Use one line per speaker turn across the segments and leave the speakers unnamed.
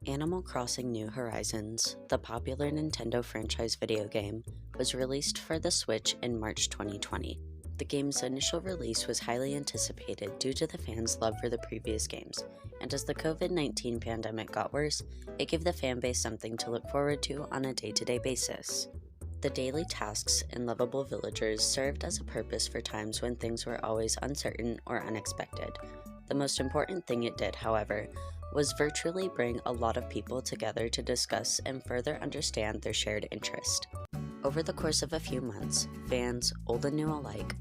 Animal Crossing: New Horizons, the popular Nintendo franchise video game, was released for the Switch in March 2020. The game's initial release was highly anticipated due to the fans' love for the previous games, and as the COVID-19 pandemic got worse, it gave the fanbase something to look forward to on a day-to-day basis. The daily tasks and lovable villagers served as a purpose for times when things were always uncertain or unexpected. The most important thing it did, however, was virtually bring a lot of people together to discuss and further understand their shared interest. Over the course of a few months, fans, old and new alike,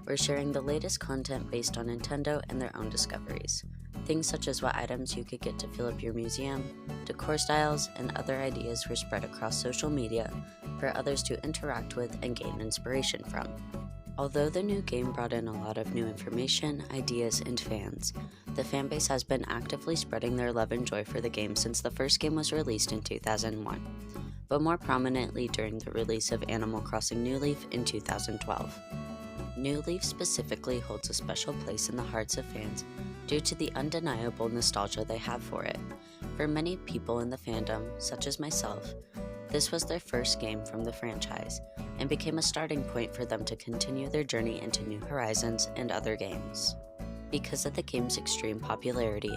were sharing the latest content based on Nintendo and their own discoveries. Things such as what items you could get to fill up your museum, decor styles, and other ideas were spread across social media for others to interact with and gain inspiration from. Although the new game brought in a lot of new information, ideas, and fans, the fanbase has been actively spreading their love and joy for the game since the first game was released in 2001, but more prominently during the release of Animal Crossing New Leaf in 2012. New Leaf specifically holds a special place in the hearts of fans due to the undeniable nostalgia they have for it. For many people in the fandom, such as myself, this was their first game from the franchise, and became a starting point for them to continue their journey into New Horizons and other games. Because of the game's extreme popularity,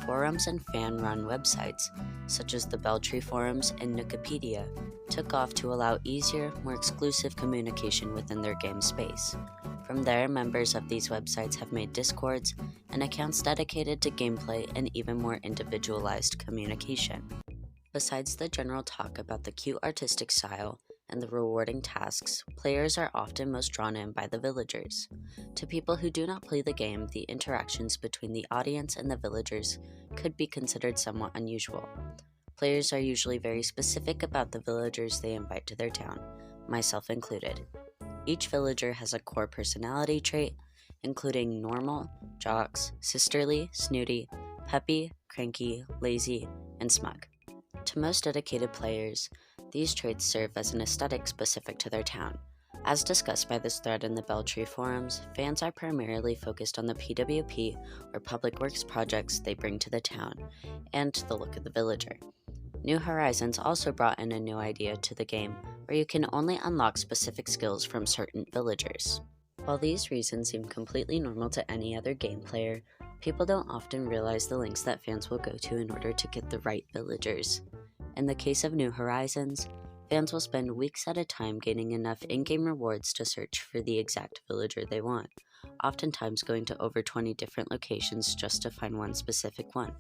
forums and fan-run websites, such as the Beltree forums and Nookopedia, took off to allow easier, more exclusive communication within their game space. From there, members of these websites have made Discords and accounts dedicated to gameplay and even more individualized communication. Besides the general talk about the cute artistic style and the rewarding tasks, players are often most drawn in by the villagers. To people who do not play the game, the interactions between the audience and the villagers could be considered somewhat unusual. Players are usually very specific about the villagers they invite to their town, myself included. Each villager has a core personality trait, including normal, jocks, sisterly, snooty, peppy, cranky, lazy, and smug. To most dedicated players, these traits serve as an aesthetic specific to their town. As discussed by this thread in the Beltree forums, fans are primarily focused on the PWP or public works projects they bring to the town, and the look of the villager. New Horizons also brought in a new idea to the game, where you can only unlock specific skills from certain villagers. While these reasons seem completely normal to any other game player, people don't often realize the lengths that fans will go to in order to get the right villagers. In the case of New Horizons, fans will spend weeks at a time gaining enough in-game rewards to search for the exact villager they want, oftentimes going to over 20 different locations just to find one specific one.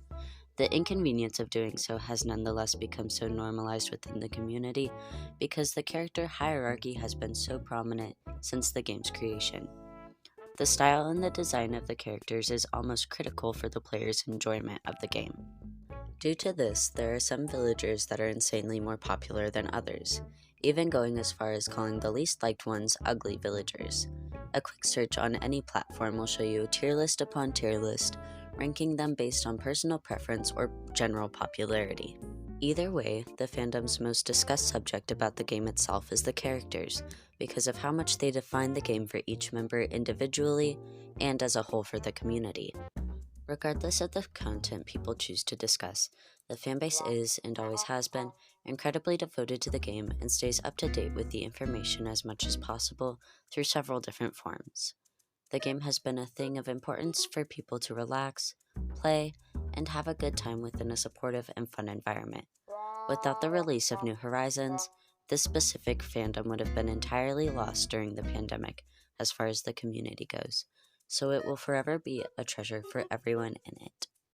The inconvenience of doing so has nonetheless become so normalized within the community because the character hierarchy has been so prominent since the game's creation. The style and the design of the characters is almost critical for the player's enjoyment of the game. Due to this, there are some villagers that are insanely more popular than others, even going as far as calling the least liked ones ugly villagers. A quick search on any platform will show you a tier list upon tier list, ranking them based on personal preference or general popularity. Either way, the fandom's most discussed subject about the game itself is the characters, because of how much they define the game for each member individually and as a whole for the community. Regardless of the content people choose to discuss, the fanbase is, and always has been, incredibly devoted to the game and stays up to date with the information as much as possible through several different forms. The game has been a thing of importance for people to relax, play, and have a good time within a supportive and fun environment. Without the release of New Horizons, this specific fandom would have been entirely lost during the pandemic as far as the community goes, so it will forever be a treasure for everyone in it.